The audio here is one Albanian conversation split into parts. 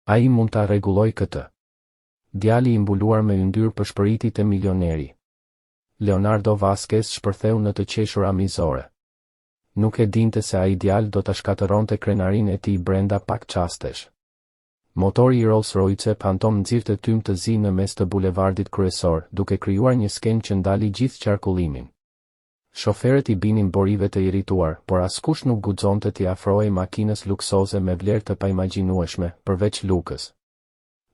Ai mund ta rregulloj këtë. Djali i mbuluar me yndyrë përshpëriti te milioneri. Leonardo Vasquez shpërtheu në të qeshura mizore. Nuk e dinte se ai djalë do ta shkatëronte krenarin e tij brenda pak qastesh. Motori i Rolls-Royce Phantom nxirrte tym të zi në mes të bulevardit kryesor, duke krijuar një skenë që ndali gjithë qarkullimin. Shoferët i binin borive të irrituar, por askush nuk guxonte t'i afrohej makinës luksoze me vlerë të paimagjinueshme, përveç Lukës.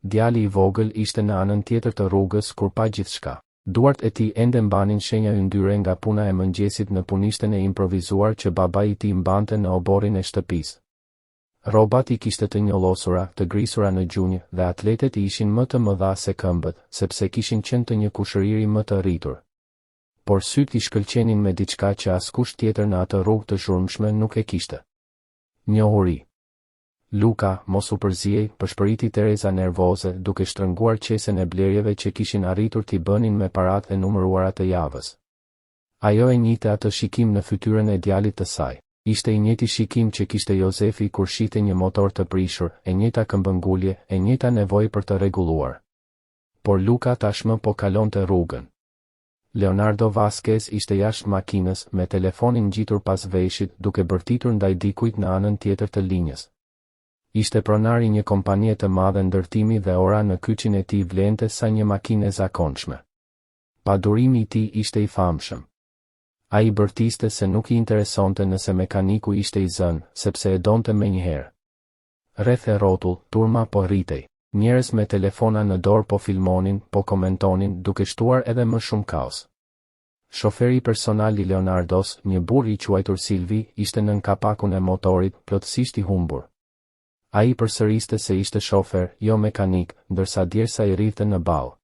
Djali i vogël ishte në anën tjetër të rrugës kur pa gjithçka. Duart e tij ende mbanin shenja yndyre nga puna e mëngjesit në punishten e improvizuar që babai i tij mbante në oborrin e shtëpisë. Rrobat i kishte të njollosura, të grisura në gjunjë, dhe atletet i ishin më të mëdha se këmbët, sepse kishin qenë të një kushëriri më të rritur. Por syt i shkëlqenin me diçka që askush tjetër në atë rrugë të zhurmshme nuk e kishte. Njohuri. Luka, mos u përziej, përshpëriti Teresa nervoze, duke shtrënguar qesen e blerjeve që kishin arritur t'i bënin me paratë e numëruara të javës. Ajo e njihte atë shikim në fytyrën e djalit të saj. Ishte i njëjti shikim që kishte Jozefi kur shite një motor të prishur, e njëjta këmbëngulje, e njëjta nevojë për të rregulluar. Por Luka tashmë po kalonte rrugën. Leonardo Vasquez ishte jashtë makinës, me telefonin ngjitur pas veshit, duke bërtitur ndaj dikujt në anën tjetër të linjës. Ishte pronar i një kompanie të madhe ndërtimi dhe ora në kyçin e tij vlente sa një makinë e zakonshme. Padurimi i tij ishte i famshëm. Ai bërtiste se nuk i interesonte nëse mekaniku ishte i zënë, sepse e donte menjëherë. Rreth e rrotull, turma po rritej. Njerëz me telefona në dorë po filmonin, po komentonin, duke shtuar edhe më shumë kaos. Shoferi personal i Leonardos, një burr i quajtur Silvi, ishte nën kapakun e motorit, plotësisht i humbur. Ai përsëriste se ishte shofer, jo mekanik, ndërsa djersa i rrithte në ballë.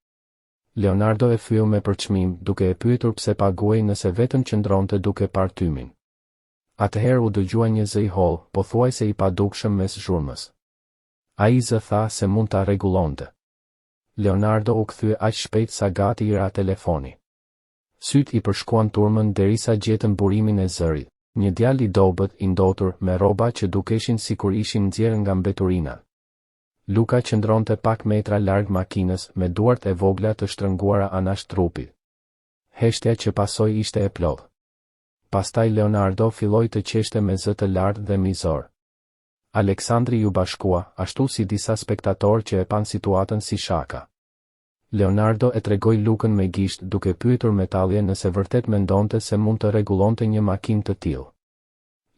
Leonardo e fyeu me përçmim, duke e pyetur pse paguaj nëse vetëm qëndronte duke parë tymin. Atëherë u dëgjua një zë i holl, pothuajse i padukshëm mes zhurmës. Ai zë tha se mund ta rregullonte. Leonardo u kthye aq shpejt sa gati i ra telefoni. Syt i përshkuan turmën derisa gjetën burimin e zërit. Një djalë i dobët, i ndotur, me rroba që dukeshin sikur ishin nxjerrë nga mbeturina. Luka qëndronte pak metra larg makinës, me duart e vogla të shtrënguara anash trupit. Heshtja që pasoi ishte e plotë. Pastaj Leonardo filloi të qeshte me zë të lartë dhe mizor. Aleksandri ju bashkua, ashtu si disa spektatorë që e pan situatën si shaka. Leonardo e tregoi Lukën me gisht, duke pyetur Metallje nëse vërtet mendonte se mund të rregullonte një makinë të tillë.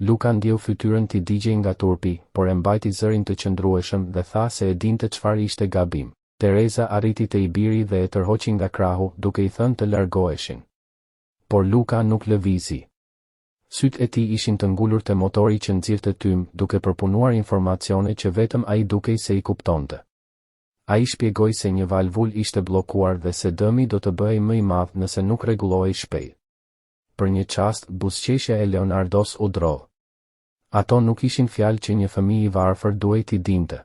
Luka ndjeu fytyrën t'i digjej nga turpi, por e mbajti zërin të qëndrueshëm dhe tha se e dinte çfarë ishte gabim. Teresa arriti te i biri dhe e tërhoqi nga krahu, duke i thënë të largoheshin. Por Luka nuk lëvizi. Syt e tij ishin të ngulur te motori që nxirrte tym, duke përpunuar informacione që vetëm ai dukej se i kuptonte. Ai shpjegoi se një valvul ishte bllokuar dhe se dëmi do të bëhej më i madh nëse nuk rregullohej shpejt. Për një çast, buzëqeshja e Leonardos u drodh. Ato nuk ishin fjalë që një fëmijë i varfër duhej t'i dinte.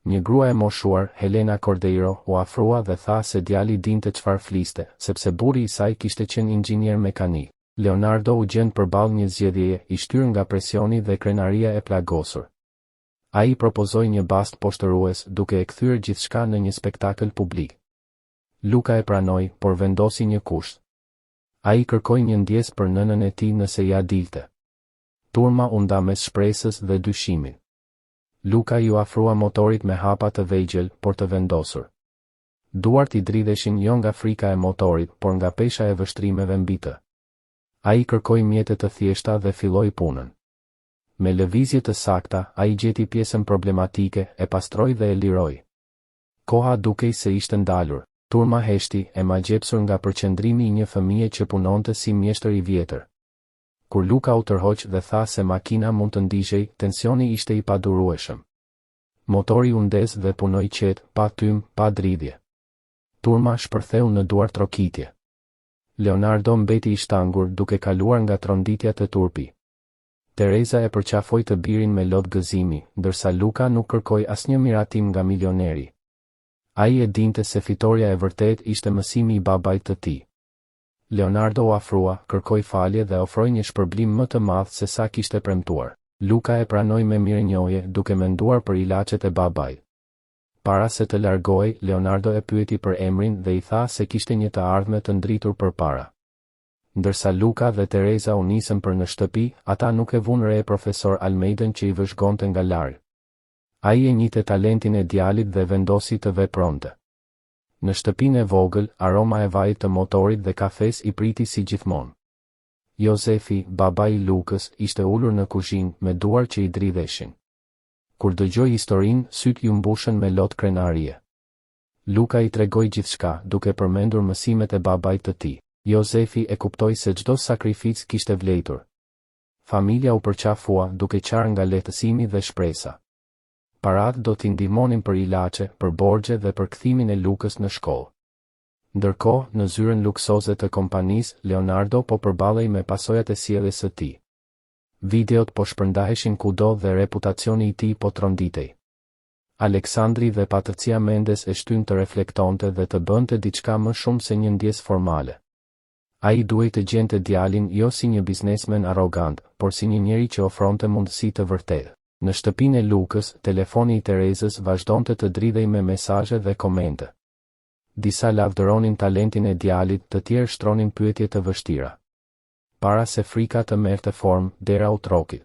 Një grua e moshuar, Helena Cordeiro, u afrua dhe tha se djali dinte çfarë fliste, sepse burri i saj kishte qenë inxhinier mekanik. Leonardo u gjend përballë një zgjedhjeje, i shtyr nga presioni dhe krenaria e plagosur. Ai propozoi një bast poshtërues, duke e kthyer gjithçka në një spektakël publik. Luka e pranoi, por vendosi një kusht. Ai kërkoi një ndjes për nënën e tij nëse ja dilte. Turma u nda mes shpresës dhe dyshimit. Luka ju afrua motorit me hapa të vegjël, por të vendosur. Duart i dridheshin jo nga frika e motorit, por nga pesha e vështrimeve mbi të. Ai kërkoi mjete të thjeshta dhe filloi punën. Me lëvizje të sakta, ai gjeti pjesën problematike, e pastroi dhe e liroi. Koha dukej se ishte ndalur. Turma heshti, e magjepsur nga përqendrimi i një fëmije që punonte si mjeshtër i vjetër. Kur Luka u tërhoq dhe tha se makina mund të ndiqej, tensioni ishte i padurueshëm. Motori u ndez dhe punoi qetë, pa tym, pa dridhje. Turma shpërtheu në duar trokitje. Leonardo mbeti i shtangur duke kaluar nga tronditja të turpi. Teresa e përqafoi të birin me lot gëzimi, ndërsa Luka nuk kërkoi asnjë miratim nga milioneri. Ai e dinte se fitoria e vërtet ishte mësimi i babait të tij. Leonardo u afrua, kërkoi falje dhe ofroi një shpërblim më të madh se sa kishte premtuar. Luka e pranoi me mirënjohje, duke menduar për ilaçet e babait. Para se të largohej, Leonardo e pyeti për emrin dhe i tha se kishte një të ardhme të ndritur përpara. Ndërsa Luka dhe Teresa u nisën për në shtëpi, ata nuk e vunë re profesor Almeidën që i vëzhgonte nga larg. Ai e njihte talentin e djalit dhe vendosi të vepronte. Në shtëpinë e vogël, aroma e vajit të motorit dhe kafes i priti si gjithmonë. Jozefi, baba i Lukës, ishte ulur në kuzhinë me duar që i dridheshin. Kur dëgjoi historinë, sytë ju mbushën me lot krenarie. Luka i tregoi gjithçka, duke përmendur mësimet e babait të tij. Jozefi e kuptoi se çdo sakrificë kishte vlerëtur. Familja u përqafua, duke qarë nga lehtësimi dhe shpresa. Paratë do t'i ndihmonin për ilaçe, për borxhe dhe për kthimin e Lukës në shkollë. Ndërkohë, në zyrën luksoze të kompanisë, Leonardo po përballej me pasojat e sjelljes së tij. Videot po shpërndaheshin kudo dhe reputacioni i tij po tronditej. Aleksandri dhe Patricia Mendes e shtyn të reflektonte dhe të bënte diçka më shumë se një ndjes formale. Ai duhej të gjente djalin jo si një biznesmen arrogant, por si një njeri që ofronte mundësi të vërtetë. Në shtëpinë e Lukës, telefoni i Terezës vazhdonte të dridhej me mesazhe dhe komente. Disa lavdëronin talentin e djalit, të tjerë shtronin pyetje të vështira. Para se frika të merrte formë, dera u troki.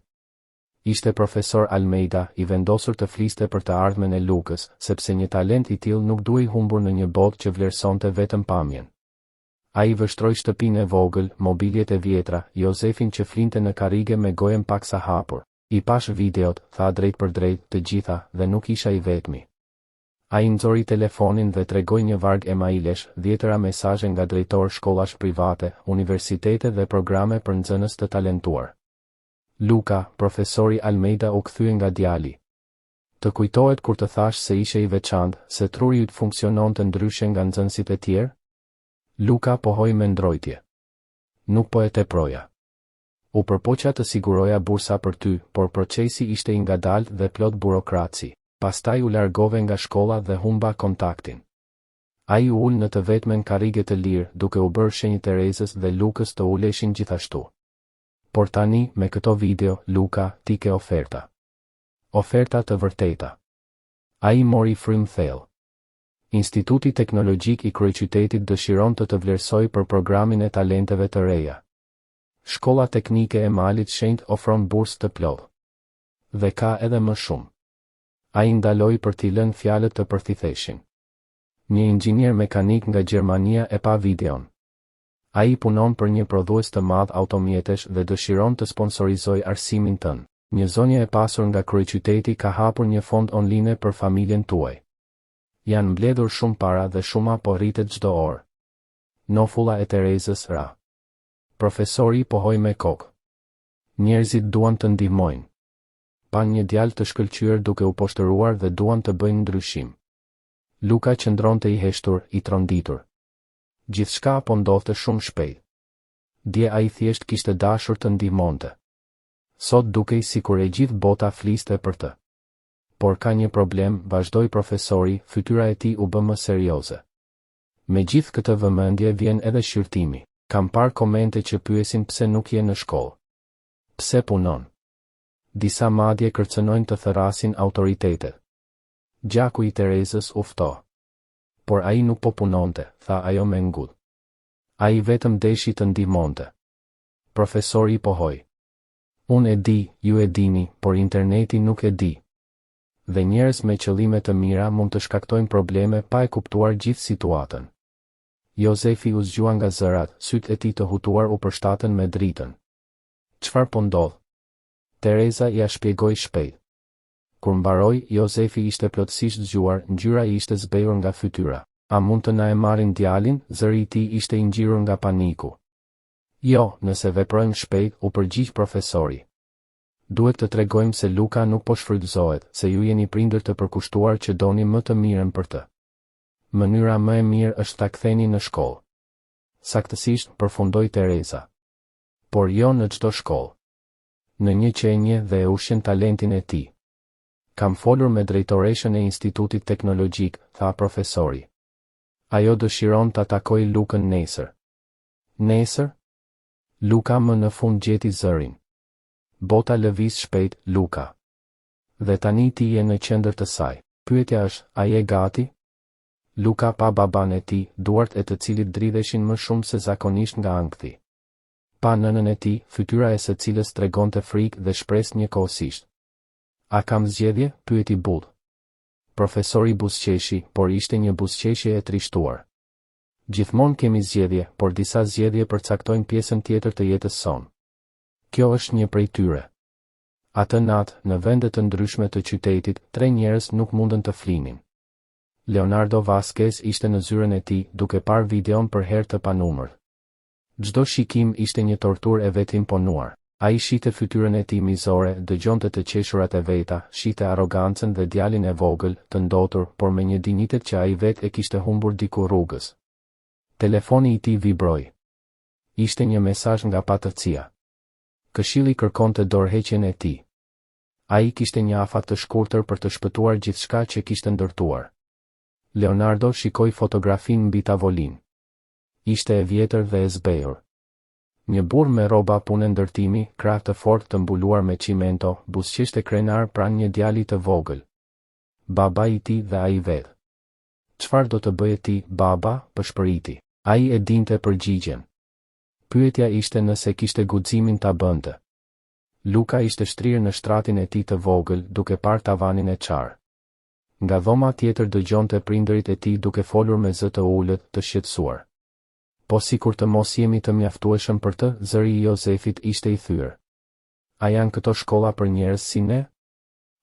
Ishte profesor Almeida, i vendosur të fliste për të ardhmen e Lukës, sepse një talent i tillë nuk duhej humbur në një botë që vlerësonte vetëm pamjen. Ai vështroi shtëpinë e vogël, mobiljet e vjetra, Jozefin që flinte në karrige me gojen paksa hapur. I pash videot, tha drejt për drejt, të gjitha, dhe nuk isha i vetmi. Ai nxori telefonin dhe tregoi një varg emailesh, 10 mesazhe nga drejtor shkollash private, universitete dhe programe për nxënës të talentuar. Luka, profesori Almeida u kthye nga djali. Të kujtohet kur të thash se ishe i veçantë, se truri yt funksiononte ndryshe nga nxënësit e tjerë? Luka pohoi me ndrojtje. Nuk po e teproja. U përpoqja të siguroja bursa për ty, por procesi ishte i ngadaltë dhe plot burokraci. Pastaj u largove nga shkolla dhe humba kontaktin. Ai u ul në të vetmen karrige të lirë, duke u bërë shenjë Terezës dhe Lukës të uleshin gjithashtu. Por tani, me këto video, Luka, ti ke oferta. Oferta të vërteta. Ai mori frymë thellë. Instituti Teknologjik i Kryeqytetit dëshiron të vlerësoj për programin e talenteve të reja. Shkolla Teknike e Malit Shenjtë ofron bursë të plotë. Dhe ka edhe më shumë. Ai ndaloi për t'i lënë fjalët të përthitheshin. Një inxhinier mekanik nga Gjermania e pa videon. Ai punon për një prodhues të madh automjetesh dhe dëshiron të sponsorizojë arsimin tënd. Një zonjë e pasur nga kryeqyteti ka hapur një fond online për familjen tuaj. Janë mbledhur shumë para dhe shuma po rritet çdo orë. Nofulla e Terezës ra. Profesori pohoi me kokë. Njerëzit duan të ndihmojnë. Pa një djalë të shkëlqyer duke u poshtëruar dhe duan të bëjnë ndryshim. Luka qëndronte i heshtur, i tronditur. Gjithçka po ndodhte shumë shpejt. Dje ai thjesht kishte dashur të ndihmonte. Sot dukej sikur e gjithë bota fliste për të. Por ka një problem, vazhdoi profesori, fytyra e tij u bë më serioze. Me gjithë këtë vëmendje vjen edhe shqyrtimi. Kam parë komente që pyesin pse nuk je në shkollë. Pse punon? Disa madje kërcënojnë të therasin autoritetet. Gjaku i Terezës u fto. Por ai nuk po punonte, tha ajo me ngull. Ai vetëm deshi të ndihmonte. Profesori pohoi. Unë e di, ju e dini, por interneti nuk e di. Dhe njerëz me qëllime të mira mund të shkaktojnë probleme pa e kuptuar gjithë situatën. Jozefi u zgjua nga zërat, sytë e tij të hutuar u përshtatën me dritën. Çfarë po ndodh? Tereza ia shpjegoi shpejt. Kur mbaroi, Jozefi ishte plotësisht zgjuar, ngjyra i ishte zbehur nga fytyra. A mund të na e marrin djalin? Zëri i tij ishte i ngjirur nga paniku. Jo, nëse veprojmë shpejt, u përgjigj profesori. Duhet të tregojmë se Luka nuk po shfrytëzohet, se ju jeni prindër të përkushtuar që doni më të mirën për të. Mënyra më e mirë është ta ktheni në shkollë. Saktësisht, përfundoi Tereza. Por jo në çdo shkollë. Në një qenje dhe e ushqen talentin e tij. Kam folur me drejtoreshën e Institutit Teknologjik, tha profesori. Ajo dëshiron ta takoj Lukën nesër. Nesër? Luka më në fund gjeti zërin. Bota lëviz shpejt, Luka. Dhe tani ti je në qendër të saj. Pyetja është, a je gati? Luka pa baban e tij, duart e të cilit dridheshin më shumë se zakonisht nga ankthi. Pa nënën e tij, fytyra e së cilës tregonte frikë dhe shpresë njëkohësisht. A kam zgjedhje? Pyeti Bull. Profesori buzëqeshi, por ishte një buzëqeshje e trishtuar. Gjithmonë kemi zgjedhje, por disa zgjedhje përcaktojnë pjesën tjetër të jetës sonë. Kjo është një prej tyre. Atë natë, në vende të ndryshme të qytetit, 3 njerëz nuk mundën të flinin. Leonardo Vasquez ishte në zyrën e tij, duke parë videon për herë të panumër. Çdo shikim ishte një torturë e vetimponuar. Ai shite fytyrën e tij mizore, dëgjonte të qeshurat e veta, shite arrogancën dhe djalin e vogël, të ndotur, por me një dinitet që ai vetë e kishte humbur diku rrugës. Telefoni i tij vibroi. Ishte një mesazh nga patërcia. Këshilli kërkonte dorëheqjen e tij. Ai kishte një afat të shkurtër për të shpëtuar gjithçka që kishte ndërtuar. Leonardo shikoi fotografinë mbi tavolinë. Ishte e vjetër dhe e zbehur. Një burr me rroba pune ndërtimi, krah të fortë të mbuluar me çimento, buzëqeshte krenar pranë një djali të vogël. Baba i tij dhe ai vetë. Çfarë do të bëje ti, baba? Pëshpëriti. Ai e dinte përgjigjen. Pyetja ishte nëse kishte guximin ta bënte. Luka ishte shtrirë në shtratin e tij të vogël, duke parë tavanin e qarë. Nga dhoma tjetër dëgjonte prindërit e tij duke folur me zë të ulët, të shqetësuar. Po sikur të mos jemi të mjaftueshëm për të, zëri i Jozefit ishte i thyrë. A janë këto shkolla për njerëz si ne?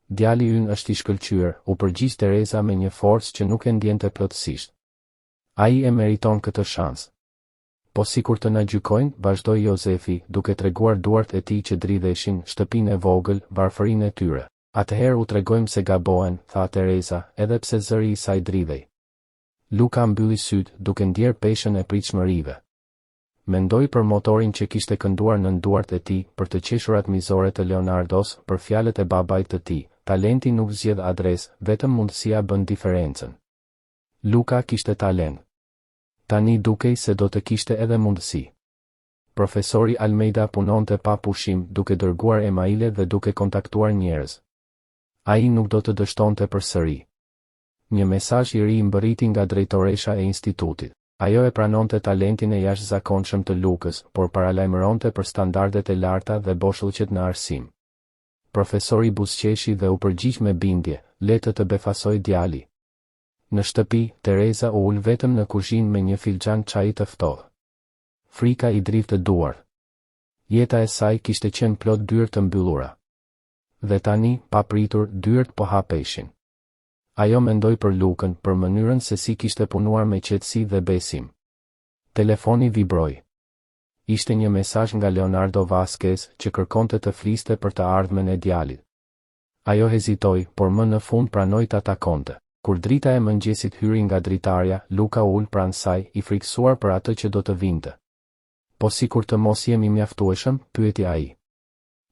Djali ynë është i shkëlqyer, u përgjigj Teresa me një forcë që nuk e ndjente plotësisht. Ai e meriton këtë shans. Po sikur të na gjykojnë, vazhdoi Jozefi, duke treguar duart e tij që dridheshin, shtëpinë e vogël, varfërinë e tyre. Atëherë u tregojmë se gabohen, tha Teresa, edhe pse zëri i saj dridhej. Luka mbylli syt, duke ndjer peshën e pritshmërive. Mendoi për motorin që kishte kënduar nën duart e tij, për të qeshurat mizore të Leonardos, për fjalët e babait të tij. Talenti nuk zgjedh adresë, vetëm mundësia bën diferencën. Luka kishte talent. Tani dukej se do të kishte edhe mundësi. Profesori Almeida punonte pa pushim, duke dërguar emaile dhe duke kontaktuar njerëz. Ai nuk do të dështonte përsëri. Një mesazh i ri mbërriti nga drejtoresha e institutit. Ajo e pranonte talentin e jashtëzakonshëm të Lukës, por paralajmëronte për standardet e larta dhe boshllëqet në arsim. Profesori buzëqeshi dhe u përgjigj me bindje, le të befasoj djali. Në shtëpi, Teresa u ul vetëm në kuzhinë me një filxhan çaji të ftohtë. Frika i drivte duart. Jeta e saj kishte qenë plot dyert të mbyllura. Dhe tani, pa pritur, dyert po hapeshin. Ajo mendoi për Lukën, për mënyrën se si kishte punuar me qetësi dhe besim. Telefoni vibroi. Ishte një mesazh nga Leonardo Vasquez që kërkonte të fliste për të ardhmen e djalit. Ajo hezitoi, por më në fund pranoi ta takonte. Kur drita e mëngjesit hyri nga dritarja, Luka ul pranë saj, i frikësuar për atë që do të vinte. Po sikur të mos jemi mjaftueshëm, pyeti ai.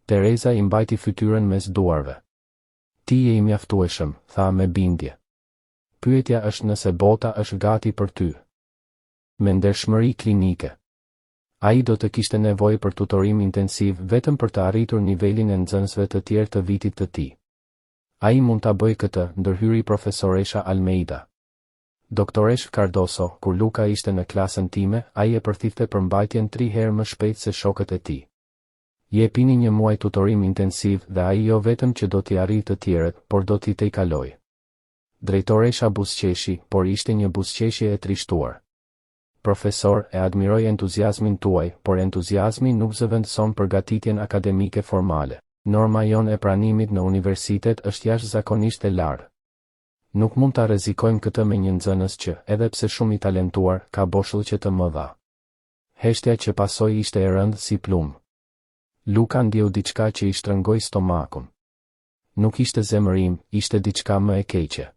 Teresa i mbajti fytyrën mes duarve. Ti je i mjaftueshëm, tha me bindje. Pyetja është nëse bota është gati për ty. Me ndershmëri klinike. Ai do të kishte nevojë për tutorim intensiv vetëm për të arritur nivelin e nxënësve të tjerë të vitit të tij. Ai mund ta bëjë këtë, ndërhyri profesoresha Almeida. Doktoresh Cardoso, kur Luka ishte në klasën time, ai e përthifte përmbajtjen 3 herë më shpejt se shokët e tij. Jepini një muaj tutorim intensiv dhe ai jo vetëm që do t'i arrijë të tjerët, por do t'i tejkaloj. Drejtoresha buzëqeshi, por ishte një buzëqeshje e trishtuar. Profesor, e admiroj entuziazmin tuaj, por entuziazmi nuk zëvendëson përgatitjen akademike formale. Norma jon e pranimit në universitet është jashtëzakonisht e lartë. Nuk mund ta rrezikojmë këtë me një nxënës që, edhe pse shumë i talentuar, ka boshllëqe të mëdha. Heshtja që pasoi ishte e rëndë si plumë. Luka ndjeu diçka që i shtrëngoi stomakun. Nuk ishte zemërim, ishte diçka më e keqe.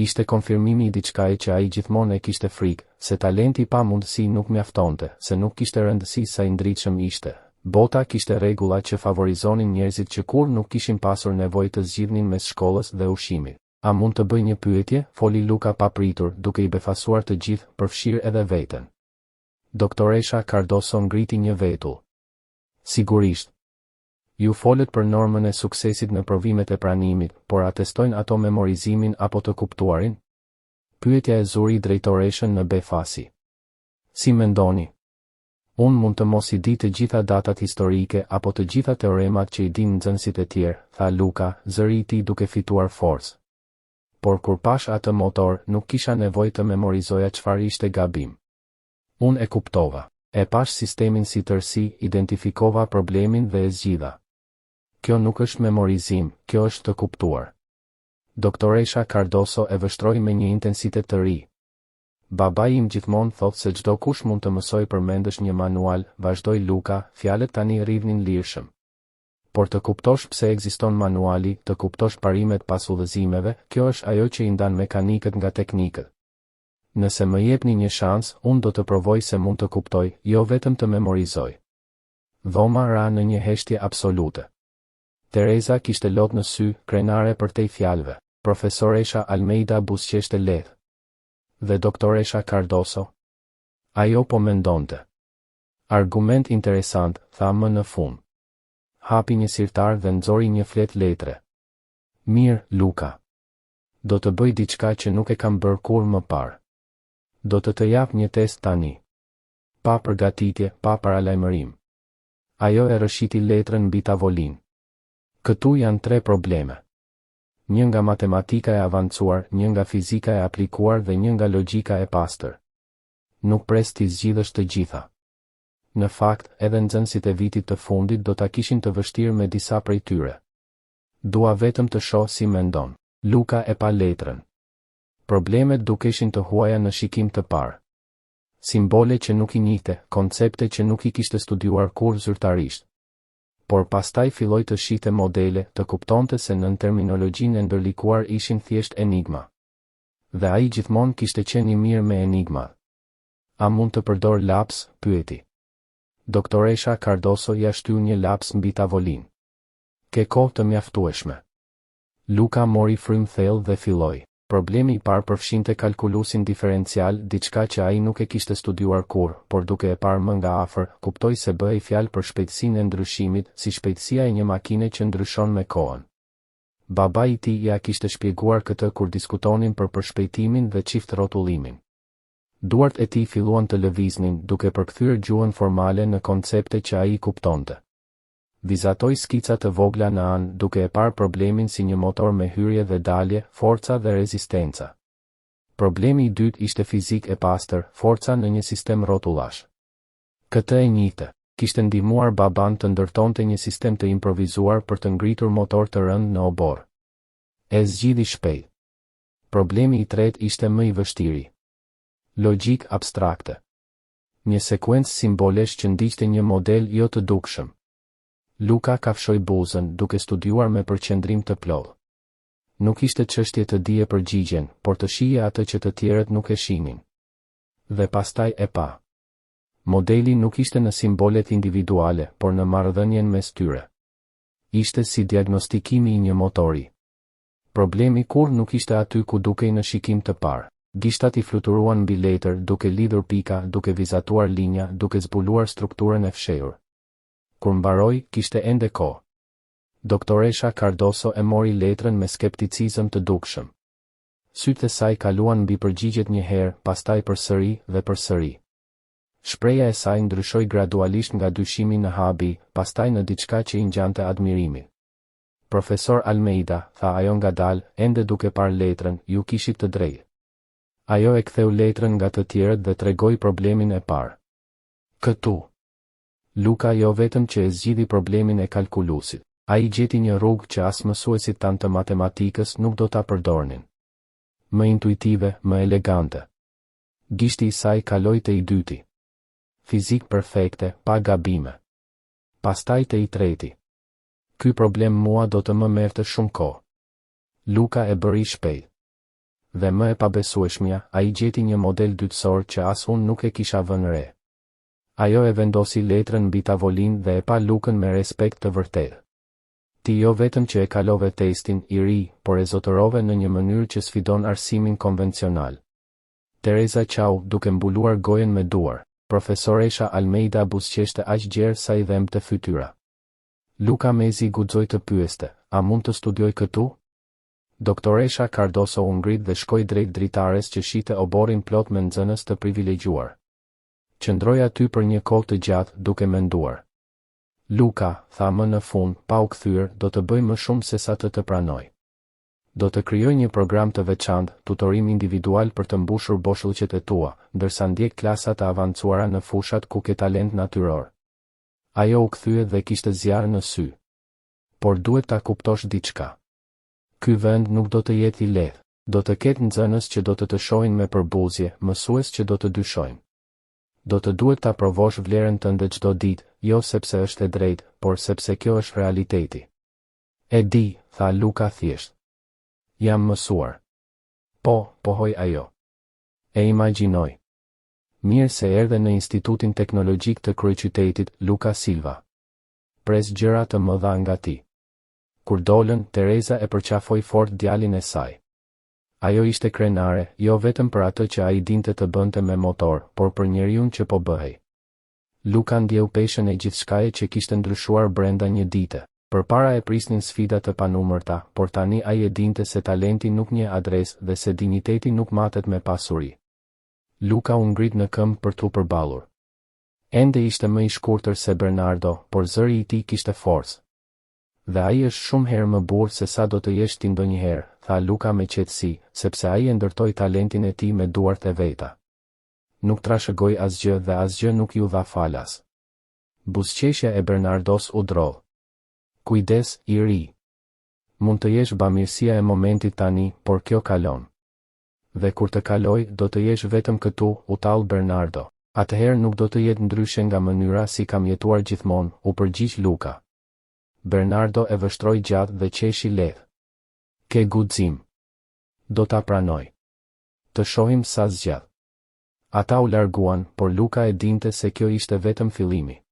Ishte konfirmimi i diçkaje që ai gjithmonë e kishte frikë, se talenti pa mundësi nuk mjaftonte, se nuk kishte rëndësi sa i ndritshëm ishte. Bota kishte rregulla që favorizonin njerëzit që kur nuk kishin pasur nevojë të zgjidhnin mes shkollës dhe ushqimit. A mund të bëj një pyetje? Foli Luka pa pritur, duke i befasuar të gjithë, përfshirë edhe veten. Doktoresha Cardoso ngriti një vetull. Sigurisht. Ju folet për normën e suksesit në provimet e pranimit, por atestojnë ato memorizimin apo të kuptuarin? Pyetja e zuri drejtoreshën në befasi. Si mendoni? Unë mund të mos i di të gjitha datat historike apo të gjitha teoremat që i din nxënësit e tjerë, tha Luka, zëri i tij duke fituar forcë. Por kur pash atë motor, nuk kisha nevojë të memorizoja çfarë ishte gabim. Unë e kuptova. E pash sistemin si tërësi, identifikova problemin dhe e zgjidha. Kjo nuk është memorizim, kjo është të kuptuar. Doktoresha Cardoso e vështroi me një intensitet të ri. Babai im gjithmonë thotë se çdo kush mund të mësoj përmendësh një manual, vazhdoi Luka, fjalët tani rrivnin lirshëm. Por të kuptosh pse ekziston manuali, të kuptosh parimet pas udhëzimeve, kjo është ajo që i ndan mekanikët nga teknikët. Nëse më jepni një shans, unë do të provoj se mund të kuptoj, jo vetëm të memorizoj. Dhoma ra në një heshtje absolute. Teresa kishte lot në sy, krenare për tej fjalëve. Profesoresha Almeida buzëqeshte lehtë. Dhe doktoresha Cardoso? Ajo po mendonte. Argument interesant, tha më në fund. Hapi një sirtar dhe nxori një fletë letre. Mirë, Luka. Do të bëj diçka që nuk e kam bërë kur më parë. Do të jap një test tani. Pa përgatitje, pa paralajmërim. Ajo e rëshiti letrën mbi tavolinë. Këtu janë 3 probleme. Një nga matematika e avancuar, një nga fizika e aplikuar dhe një nga logjika e pastër. Nuk pres t'i zgjidhësh të gjitha. Në fakt, edhe nxënësit e vitit të fundit do ta kishin të vështirë me disa prej tyre. Dua vetëm të shoh si mendon. Luka e pa letrën. Problemet dukeshin të huaja në shikim të parë. Simbole që nuk i njihte, koncepte që nuk i kishte studiuar kur zyrtarisht. Por pastaj filloi të shihte modele, të kuptonte se nën terminologjinë e ndërlikuar ishin thjesht enigma. Dhe ai gjithmonë kishte qenë i mirë me enigma. A mund të përdor laps? Pyeti. Doktoresha Cardoso ja shtyu një laps mbi tavolinë. Ke kohë të mjaftueshme. Luka mori frym thellë dhe filloi. Problemi I parë përfshinte kalkulusin diferencial, diçka që ai nuk e kishte studiuar kur, por duke e parë më nga afër, kuptoi se bëhej fjalë për shpejtësinë e ndryshimit, si shpejtësia e një makine që ndryshon me kohën. Babai I tij ja kishte shpjeguar këtë kur diskutonin për përshpejtimin dhe çift rrotullimin. Duart e tij filluan të lëviznin, duke përkthyer gjuhën formale në koncepte që ai kuptonte. Vizatoi skica të vogla në anë, duke e parë problemin si një motor me hyrje dhe dalje, forca dhe rezistenca. Problemi I dytë ishte fizik e pastër, forca në një sistem rrotullash. Këtë e njihte. Kishte ndihmuar baban të ndërtonte një sistem të improvizuar për të ngritur motor të rënd në obor. E zgjidhi shpejt. Problemi I tretë ishte më I vështiri. Logjik abstrakte. Një sekuencë simbolesh që ndiqte një model jo të dukshëm. Luka kafshoi buzën, duke studiuar me përqendrim të plotë. Nuk ishte çështje të dije përgjigjen, por të shihej atë që të tjerët nuk e shihnin. Dhe pastaj e pa. Modeli nuk ishte në simbolet individuale, por në marrëdhënien mes tyre. Ishte si diagnostikimi I një motori. Problemi kur nuk ishte aty ku dukej në shikim të parë. Gishtat I fluturuan mbi letër, duke lidhur pika, duke vizatuar linja, duke zbuluar strukturën e fshehur. Kur mbaroi, kishte ende kohë. Doktoresha Cardoso e mori letrën me skepticizëm të dukshëm. Sytë e saj kaluan mbi përgjigjet një herë, pastaj përsëri dhe përsëri. Shpreha e saj ndryshoi gradualisht nga dyshimi në habi, pastaj në diçka që I ngjante admirimin. Profesor Almeida, tha ajo ngadalë, ende duke parë letrën, ju kishit të drejtë. Ajo e ktheu letrën nga të tjerët dhe tregoi problemin e parë. Këtu. Luka jo vetëm që e zgjidhi problemin e kalkulusit. Ai gjeti një rrugë që as mësuesit tanë të matematikës nuk do ta përdornin. Më intuitive, më elegante. Gishti I saj kaloi te I dyti. Fizik perfekte, pa gabime. Pastaj te I treti. Ky problem mua do të më merrte shumë kohë. Luka e bëri shpejt. Dhe më e pabesueshmja, ai gjeti një model dytësor që as unë nuk e kisha vënë re. Ajo e vendosi letrën mbi tavolinë dhe e pa Lukën me respekt të vërtetë. Ti jo vetëm që e kalove testin I ri, por e zotërove në një mënyrë që sfidon arsimin konvencional. Teresa qau, duke mbuluar gojen me duar. Profesoresha Almeida buzëqeshte aq gjerë sa I dhemte fytyra. Luka mezi guxoi të pyeste, a mund të studioj këtu? Doktoresha Cardoso u ngrit dhe shkoi drejt dritares që shite oborin plot me nxënës të privilegjuar. Qëndroi aty për një kohë të gjatë duke menduar. Luka, tha më në fund, pa u kthyer, do të bëj më shumë se sa të pranoj. Do të krijoj një program të veçantë, tutorim individual për të mbushur boshllëqet e tua, ndërsa ndjek klasa të avancuara në fushat ku ke talent natyror. Ajo u kthye dhe kishte zjarr në sy. Por duhet ta kuptosh diçka. Ky vend nuk do të jetë i lehtë. Do të ketë nxënës që do të shohin me përbuzje, mësues që do të dyshojnë. Do të duhet ta provosh vlerën tënde çdo ditë, jo sepse është e drejtë, por sepse kjo është realiteti. E di, tha Luka thjesht. Jam mësuar. Pohoj ajo. E imagjinoj. Mirë se erdhe në Institutin Teknologjik të Kryeqytetit, Luka Silva. Pres gjëra të mëdha nga ti. Kur dolën, Tereza e përqafoi fort djalin e saj. Ajo ishte krenare, jo vetëm për atë që ai dinte të bënte me motor, por për njeriun që po bëhej. Luka ndjeu peshën e gjithçkaje që kishte ndryshuar brenda një dite. Përpara e prisnin sfida të panumërta, por tani ai e dinte se talenti nuk njeh adresë dhe se dinjiteti nuk matet me pasuri. Luka u ngrit në këmbë për t'u përballur. Ende ishte më i shkurtër se Bernardo, por zëri i tij kishte forcë. Dhe ai është shumë herë më burr se sa do të jesh ti ndonjëherë, tha Luka me qetësi, sepse ai e ndërtoi talentin e tij me duart e veta. Nuk trashëgoi asgjë dhe asgjë nuk ju dha falas. Buzëqeshja e Bernardos u drodh. Kujdes, i ri. Mund të jesh bamirësia e momentit tani, por kjo kalon. Dhe kur të kaloj, do të jesh vetëm këtu, u tall Bernardo. Atëherë nuk do të jetë ndryshe nga mënyra si kam jetuar gjithmonë, u përgjigj Luka. Bernardo e vështroi gjatë dhe qeshi lehtë. Ke guxim. Do ta pranoj. Të shohim sa zgjat. Ata u larguan, por Luka e dinte se kjo ishte vetëm fillimi.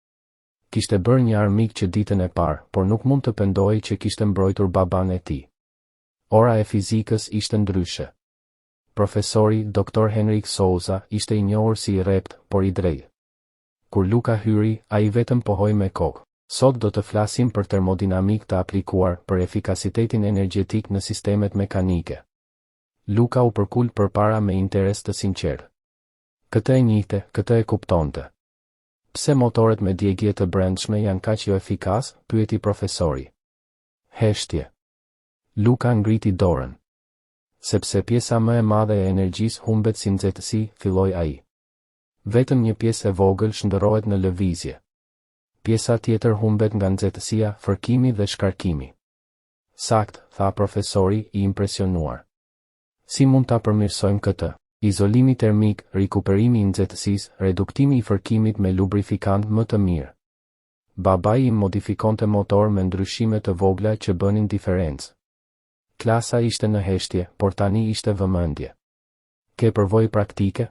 Kishte bërë një armik që ditën e parë, por nuk mund të pendojë që kishte mbrojtur baban e tij. Ora e fizikës ishte ndryshe. Profesori, Dr. Henrik Souza, ishte i njohur si i rrept, por i drejtë. Kur Luka hyri, ai vetëm pohoi me kokë. Sot do të flasim për termodinamik të aplikuar, për efikasitetin energjetik në sistemet mekanike. Luka u përkul përpara me interes të sinqertë. Këtë e njihte, këtë e kuptonte. Pse motoret me djegje të brendshme janë kaq jo efikas? Pyeti profesori. Heshtje. Luka ngriti dorën. Sepse pjesa më e madhe e energjisë humbet si nxehtësi, filloi ai. Vetëm një pjesë e vogël shndërrohet në lëvizje. Pjesa tjetër humbet nga nxehtësia, fërkimi dhe shkarkimi. Sakt, tha profesori, i impresionuar. Si mund ta përmirësojmë këtë? Izolimi termik, rikuperimi i nxehtësisë, reduktimi i fërkimit me lubrifikant më të mirë. Babai im modifikonte motor me ndryshime të vogla që bënin diferencë. Klasa ishte në heshtje, por tani ishte vëmendje. Ke përvojë praktike?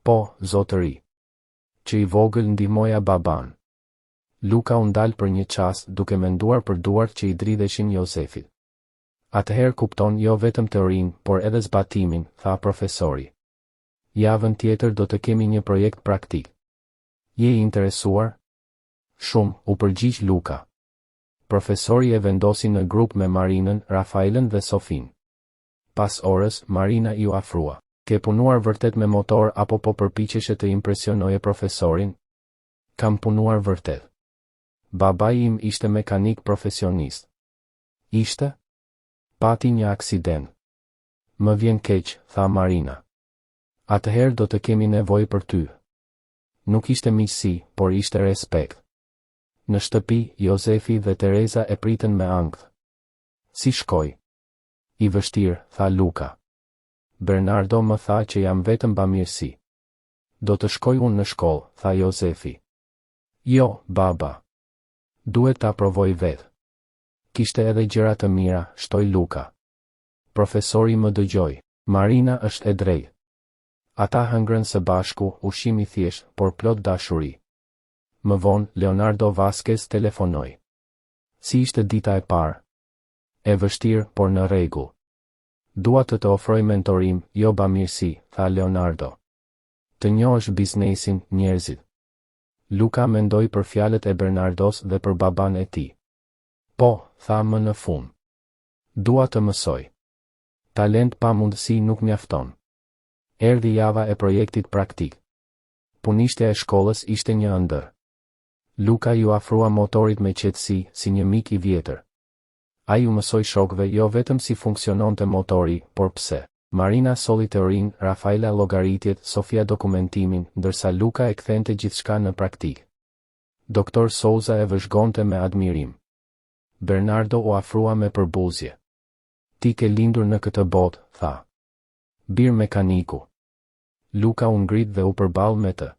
Po, zotëri. Që i vogël ndihmoja baban. Luka u ndal për një çast duke menduar për duart që i dridheshin Jozefit. Atëherë kupton jo vetëm teorinë, por edhe zbatimin, tha profesori. Javën tjetër do të kemi një projekt praktik. Je i interesuar? Shumë, u përgjigj Luka. Profesori e vendosi në grup me Marinën, Rafaelën dhe Sofin. Pas orës, Marina iu afrua. Ke punuar vërtet me motor apo po përpiqeshe të impresionoje profesorin? Kam punuar vërtet. Babai im ishte mekanik profesionist. Ishte? Pati një aksident. Më vjen keq, tha Marina. Atëherë do të kemi nevojë për ty. Nuk ishte miqësi, por ishte respekt. Në shtëpi, Jozefi dhe Tereza e pritën me ankth. Si shkoj? I vështirë, tha Luka. Bernardo më tha që jam vetëm bamirësi. Do të shkoj unë në shkollë, tha Jozefi. Jo, baba. Duhet ta provoj vetë. Kishte edhe gjëra të mira, shtoi Luka. Profesori më dëgjoi. Marina është e drejtë. Ata hëngrën së bashku, ushqim i thjesht, por plot dashuri. Më vonë, Leonardo Vasquez telefonoi. Si ishte dita e parë? E vështirë, por në rregull. Dua të ofroj mentorim, jo bamirësi, tha Leonardo. Të njohësh biznesin, njerëzit. Luka mendoi për fjalët e Bernardos dhe për baban e tij. Po, tha më në fund. Dua të mësoj. Talent pa mundësi nuk mjafton. Erdhi java e projektit praktik. Punishtja e shkollës ishte një ëndër. Luka ju afrua motorit me qetësi, si një mik i vjetër. Ai u mësoi shokëve jo vetëm si funksiononte motori, por pse. Marina solli teorinë, Rafaela llogaritjet, Sofia dokumentimin, ndërsa Luka e kthente gjithçka në praktik. Doktor Souza e vëzhgonte me admirim. Bernardo u afrua me përbuzje. Ti ke lindur në këtë botë, tha. Bir mekaniku. Luka u ngrit dhe u përball me të.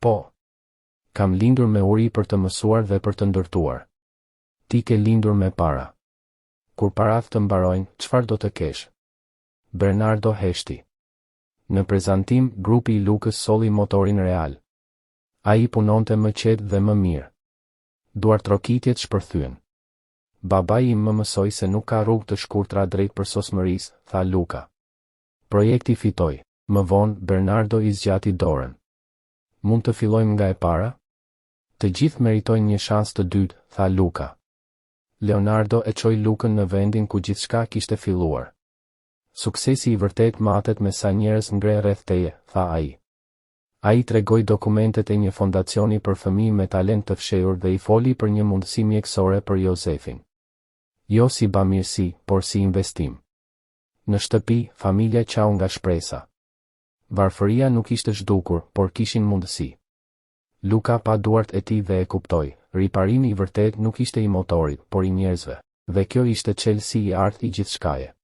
Po. Kam lindur me uri për të mësuar dhe për të ndërtuar. Ti ke lindur me para. Kur parat të mbarojnë, çfarë do të kesh? Bernardo heshti. Në prezantim, grupi i Lukës solli motorin real. Ai punonte më qetë dhe më mirë. Duartrokitjet shpërthyen. Babai im më mësoi se nuk ka rrugë të shkurtra drejt përsosmërisë, tha Luka. Projekti fitoi. Më vonë, Bernardo i zgjati dorën. Mund të fillojmë nga e para? Të gjithë meritojnë një shans të dytë, tha Luka. Leonardo e çoi Lukën në vendin ku gjithçka kishte filluar. Suksesi i vërtet matet me sa njerëz ngre rreth teje, tha ai. Ai tregoi dokumentet e një fondacioni për fëmijë me talent të fshehur dhe i foli për një mundësi mjekësore për Josefin. Jo si bamirësi, por si investim. Në shtëpi, familja qau nga shpresa. Varfëria nuk ishte zhdukur, por kishin mundësi. Luka pa duart e tij dhe e kuptoi, riparimi i vërtet nuk ishte i motorit, por i njerëzve, dhe kjo ishte çelësi i artë i gjithçkaje.